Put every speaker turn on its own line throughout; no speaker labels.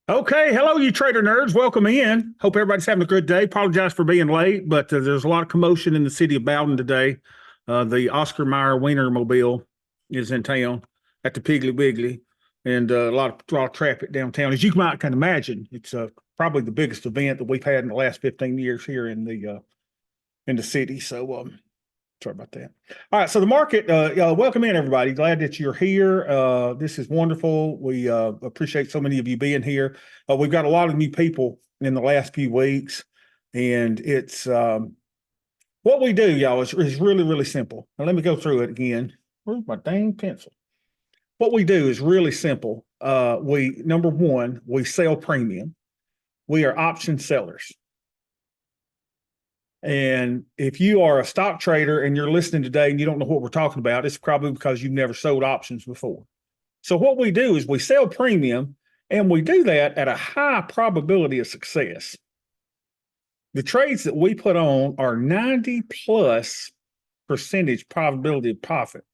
Okay, hello, you trader nerds. Welcome in. Hope everybody's having a good day. Apologize for being late, but there's a lot of commotion in the city of Bowden today. The Oscar Mayer Wienermobile is in town at the Piggly Wiggly, and a lot of traffic downtown. As you might can imagine, it's probably the biggest event that we've had in the last 15 years here in the city. So sorry about that. All right, so the market, welcome in everybody. Glad that you're here. This is wonderful. We appreciate so many of you being here. We've got a lot of new people in the last few weeks, and it's what we do, y'all, is really, really simple. Now, let me go through it again. Where's my dang pencil? What we do is really simple. Number one, we sell premium. We are option sellers. And if you are a stock trader and you're listening today and you don't know what we're talking about, it's probably because you've never sold options before. So what we do is we sell premium, and we do that at a high probability of success. The trades that we put on are 90 plus percentage probability of profit.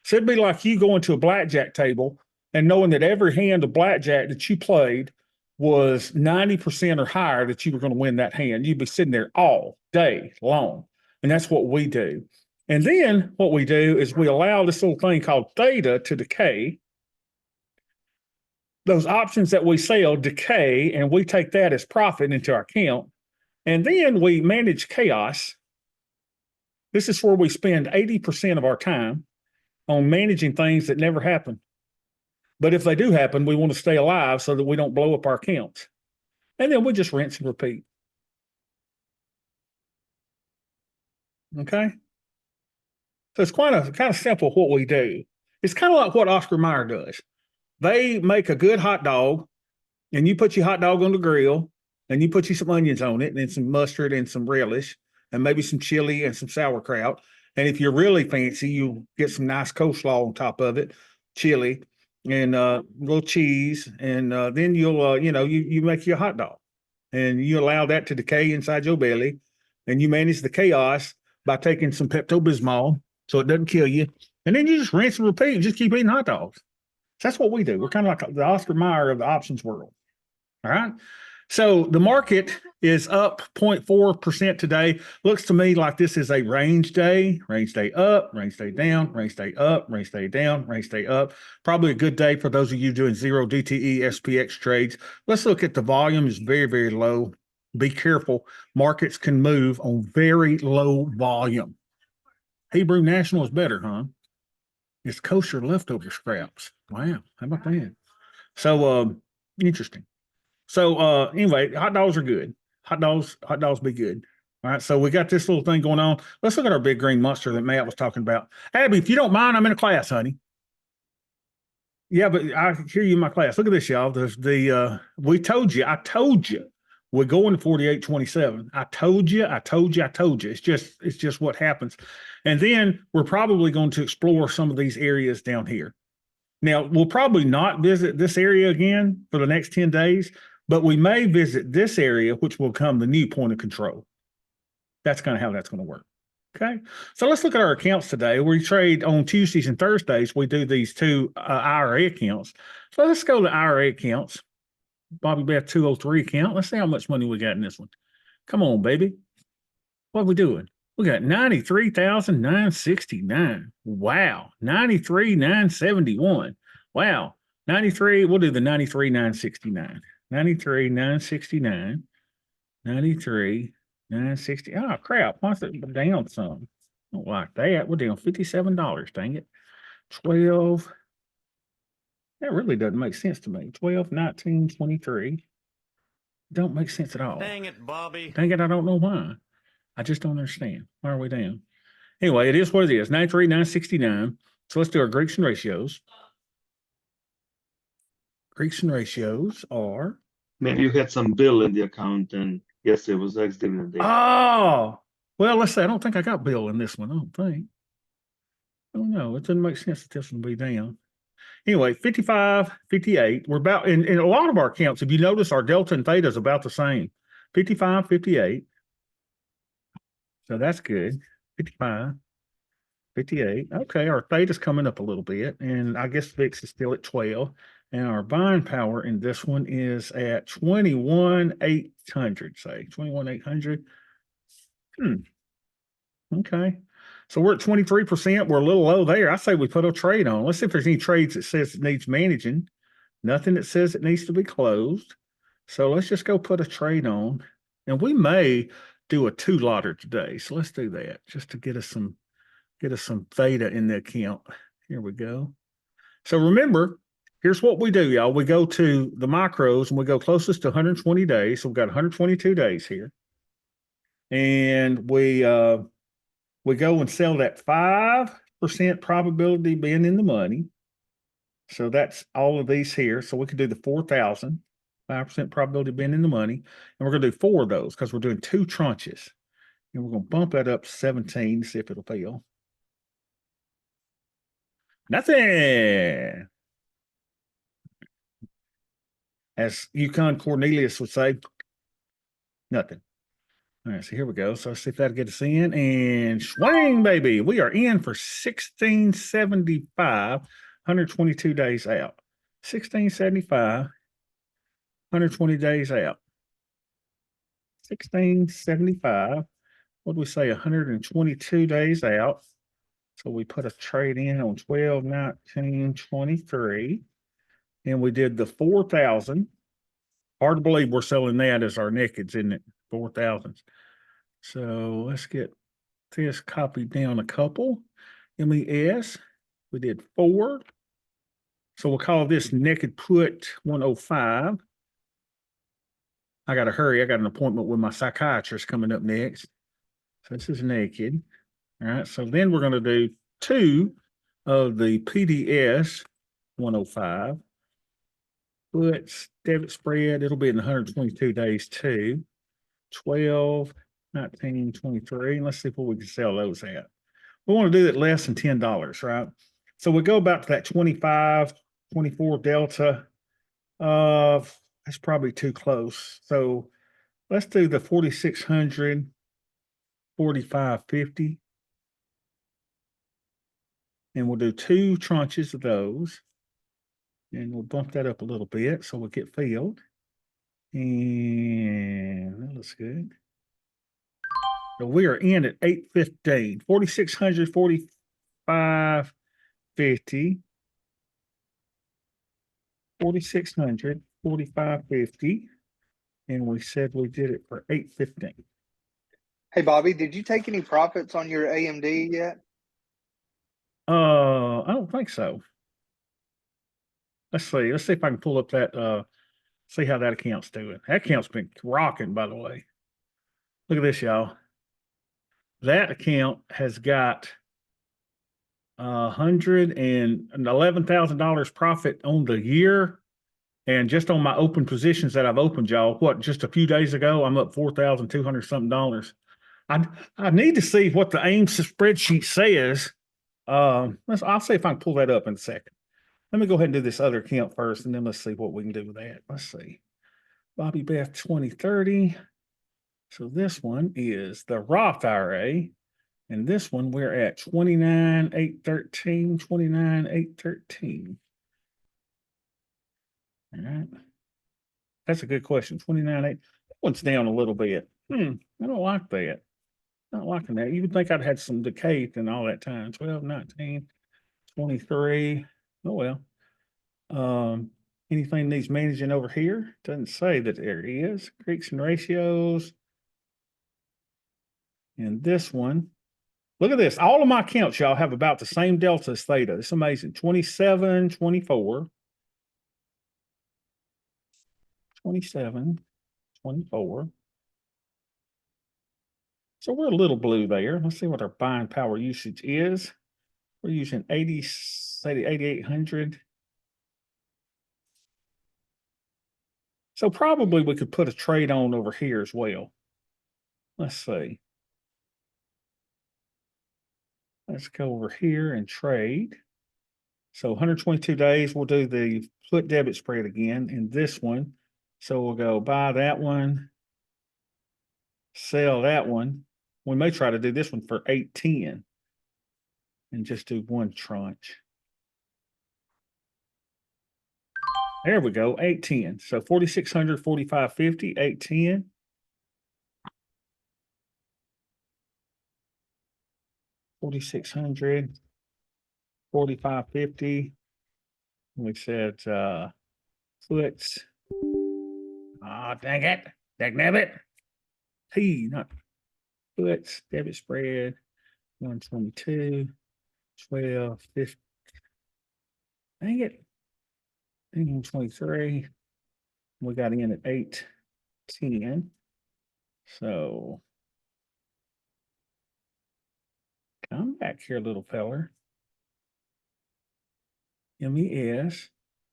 So it'd be like you going to a blackjack table and knowing that every hand of blackjack that you played was 90% or higher that you were going to win that hand. You'd be sitting there all day long. And that's what we do. And then what we do is we allow this little thing called theta to decay. Those options that we sell decay, and we take that as profit into our account. And then we manage chaos. This is where we spend 80% of our time on managing things that never happen. But if they do happen, we want to stay alive so that we don't blow up our accounts. And then we just rinse and repeat. Okay. So it's kind of simple what we do. It's kind of like what Oscar Mayer does. They make a good hot dog, and you put your hot dog on the grill, and you put you some onions on it, and some mustard and some relish, and maybe some chili and some sauerkraut. And if you're really fancy, you get some nice coleslaw on top of it, chili, and a little cheese, and then you make your hot dog, and you allow that to decay inside your belly, and you manage the chaos by taking some Pepto Bismol so it doesn't kill you, and then you just rinse and repeat and just keep eating hot dogs. So that's what we do. We're kind of like the Oscar Mayer of the options world. All right. So the market is up 0.4% today. Looks to me like this is a range day up, range day down, range day up, range day down, range day up. Probably a good day for those of you doing zero DTE SPX trades. Let's look at the volume. Is very, very low. Be careful. Markets can move on very low volume. Hebrew National is better, huh? It's kosher leftover scraps. Wow. How about that? So interesting. So anyway, hot dogs are good. Hot dogs be good. All right. So we got this little thing going on. Let's look at our big green monster that Matt was talking about. Abby, if you don't mind, I'm in a class, honey. Yeah, but I hear you in my class. Look at this, y'all. There's we told you, I told you, we're going to 48.27. I told you, I told you, I told you. It's just what happens. And then we're probably going to explore some of these areas down here. Now, we'll probably not visit this area again for the next 10 days, but we may visit this area, which will become the new point of control. That's kind of how that's going to work. Okay. So let's look at our accounts today. We trade on Tuesdays and Thursdays. We do these two IRA accounts. So let's go to IRA accounts. Bobby Beth 203 account. Let's see how much money we got in this one. Come on, baby. What are we doing? We got 93,969. Wow. 93,971. Wow. 93. We'll do the 93,969. 93,969. 93,960. Oh, crap. What's it down some? I don't like that. We're down $57. Dang it. 12. That really doesn't make sense to me. 12, 19, 23. Don't make sense at all.
Dang it, Bobby.
Dang it. I don't know why. I just don't understand. Why are we down? Anyway, it is what it is. 93,969. So let's do our Greeks and ratios. Greeks and ratios are.
Maybe you had some bill in the account and yes, it was ex-dividend day.
Oh, well, let's say I don't think I got Bill in this one. I don't think. Oh, no, it doesn't make sense that this one be down. Anyway, 55, 58. We're about in a lot of our accounts. If you notice, our delta and theta is about the same. 55, 58. So that's good. 55, 58. Okay, our theta's coming up a little bit, and I guess VIX is still at 12. And our buying power in this one is at 21,800, say 21,800. Okay. So we're at 23%. We're a little low there. I say we put a trade on. Let's see if there's any trades that says it needs managing. Nothing that says it needs to be closed. So let's just go put a trade on. And we may do a 2-lotter today. So let's do that just to get us some theta in the account. Here we go. So remember, here's what we do, y'all. We go to the micros and we go closest to 120 days. So we've got 122 days here. And we go and sell that 5% probability being in the money. So that's all of these here. So we could do the 4,000, 5% probability being in the money. And we're going to do 4 of those because we're doing 2 tranches. And we're going to bump that up to 17 to see if it'll fail. Nothing. As Yukon Cornelius would say, nothing. All right, so here we go. So let's see if that'll get us in. And swing, baby. We are in for 1675, 122 days out. 1675, 120 days out. 1675. What do we say? 122 days out. So we put a trade in on 12/19/23. And we did the 4,000. Hard to believe we're selling that as our nakeds, isn't it? 4,000s. So let's get this copied down a couple. MES, we did 4. So we'll call this naked put 105. I got to hurry. I got an appointment with my psychiatrist coming up next. So this is naked. All right. So then we're going to do 2 of the PDS 105. Puts, debit spread. It'll be in 122 days too. 12/19/23. Let's see what we can sell those at. We want to do it less than $10, right? So we go back to that 25, 24 delta. That's probably too close. So let's do the 4,600, 4,550. And we'll do 2 tranches of those. And we'll bump that up a little bit so we'll get filled. And that looks good. So we are in at 815, 4,600, 4,550. 4,600, 4,550. And we said we did it for 815.
Hey, Bobby, did you take any profits on your AMD yet?
I don't think so. Let's see. Let's see if I can pull up that, see how that account's doing. That account's been rocking, by the way. Look at this, y'all. That account has got $111,000 profit on the year. And just on my open positions that I've opened, y'all, just a few days ago, I'm up $4,200 something dollars. I need to see what the AIMS spreadsheet says. I'll see if I can pull that up in a second. Let me go ahead and do this other account first, and then let's see what we can do with that. Let's see. Bobby Beth 2030. So this one is the Roth IRA. And this one we're at 29,813, 29,813. All right. That's a good question. 29,800. That one's down a little bit. I don't like that. Not liking that. You would think I'd had some decay in all that time. 12, 19, 23. Oh well. Anything needs managing over here? Doesn't say that there is. Creeks and ratios. And this one. Look at this. All of my accounts, y'all, have about the same delta as theta. It's amazing. 27, 24. 27, 24. So we're a little blue there. Let's see what our buying power usage is. We're using 8,800. So probably we could put a trade on over here as well. Let's see. Let's go over here and trade. So 122 days, we'll do the put debit spread again in this one. So we'll go buy that one, sell that one. We may try to do this one for 810 and just do one tranche. There we go, 810. So 4,600, 4550, 810. $4,600, 4550. We said foots. Ah, dang it. Dagnabbit. T, not foots, debit spread, 122, 12, 50. Dang it. 123. We got in at 810. So come back here, little feller. MES.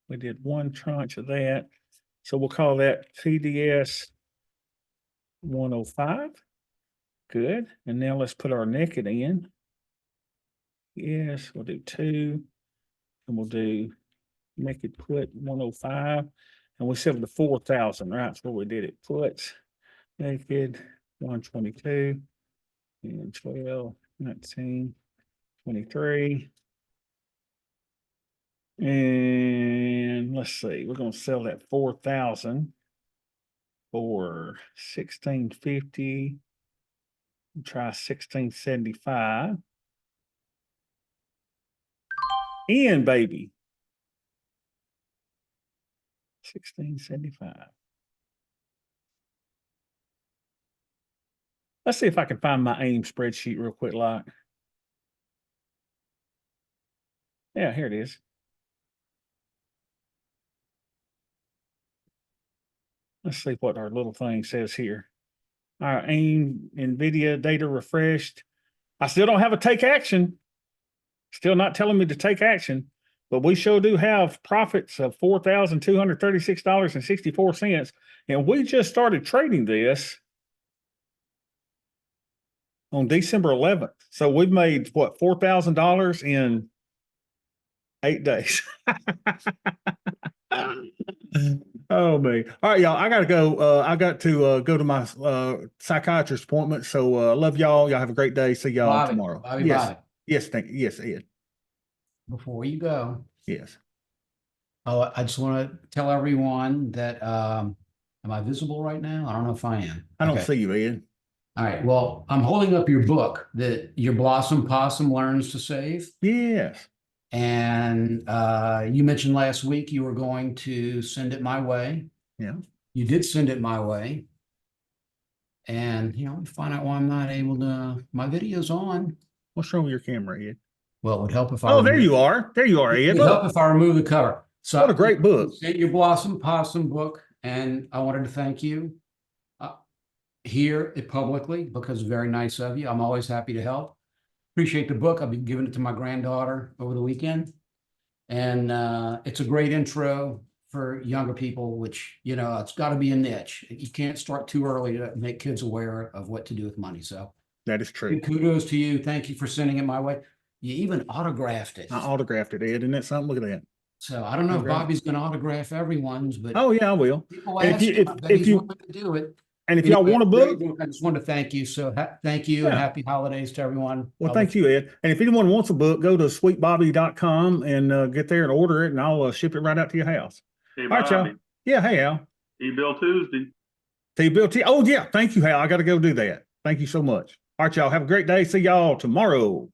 We did one tranche of that. So we'll call that TDS 105. Good. And now let's put our naked in. Yes, we'll do 2. And we'll do naked put 105. And we set it to 4,000, right? That's where we did it. Puts naked 122 and 12, 19, 23. And let's see, we're going to sell that 4,000 for 1,650. Try 1,675. And baby. 1,675. Let's see if I can find my AIM spreadsheet real quick, like. Yeah, here it is. Let's see what our little thing says here. Our AIM NVIDIA data refreshed. I still don't have a take action. Still not telling me to take action, but we sure do have profits of $4,236.64. And we just started trading this on December 11th. So we've made what, $4,000 in 8 days. Oh me. All right, y'all. I gotta go. I got to go to my psychiatrist appointment. So love y'all. Y'all have a great day. See y'all tomorrow. Yes. Yes, thank you. Yes, Ed.
Before you go,
Yes.
oh, I just want to tell everyone that, am I visible right now? I don't know if I am.
I don't
Okay.
see you, Ed.
All right. Well, I'm holding up your book that your Blossom Possum Learns to Save.
Yes.
And you mentioned last week you were going to send it my way.
Yeah.
You did send it my way. And, find out why I'm not able to, my video's on.
What's wrong with your camera, Ed?
Well, it would help if I.
Oh, there you are. There you are,
It
Ed.
would help
Look.
if I remove the cover. So
What a great book.
Sent your Blossom Possum book, and I wanted to thank you here publicly because it's very nice of you. I'm always happy to help. Appreciate the book. I'll be giving it to my granddaughter over the weekend. And it's a great intro for younger people, which, it's got to be a niche. You can't start too early to make kids aware of what to do with money. So
That is true.
kudos to you. Thank you for sending it my way. You even autographed it.
I autographed it, Ed. Isn't that something? Look at that.
So I don't know if
Autograph.
Bobby's going to autograph everyone's, but
Oh, yeah, I will.
people
And
ask
if you-
him, I bet
if
he's
you-
willing to do it.
And if y'all
Anyway,
want a book,
I just want to thank you. So thank you and
Yeah.
happy holidays to everyone.
well, thank you, Ed. And if anyone wants a book, go to sweetbobby.com and get there and order it, and I'll ship it right out to your house.
Hey,
All right, y'all.
Bobby,
Yeah, hey, Al.
E-Bill Tuesday.
T-Bill T. Oh, yeah. Thank you, Hal. I got to go do that. Thank you so much. All right, y'all. Have a great day. See y'all tomorrow.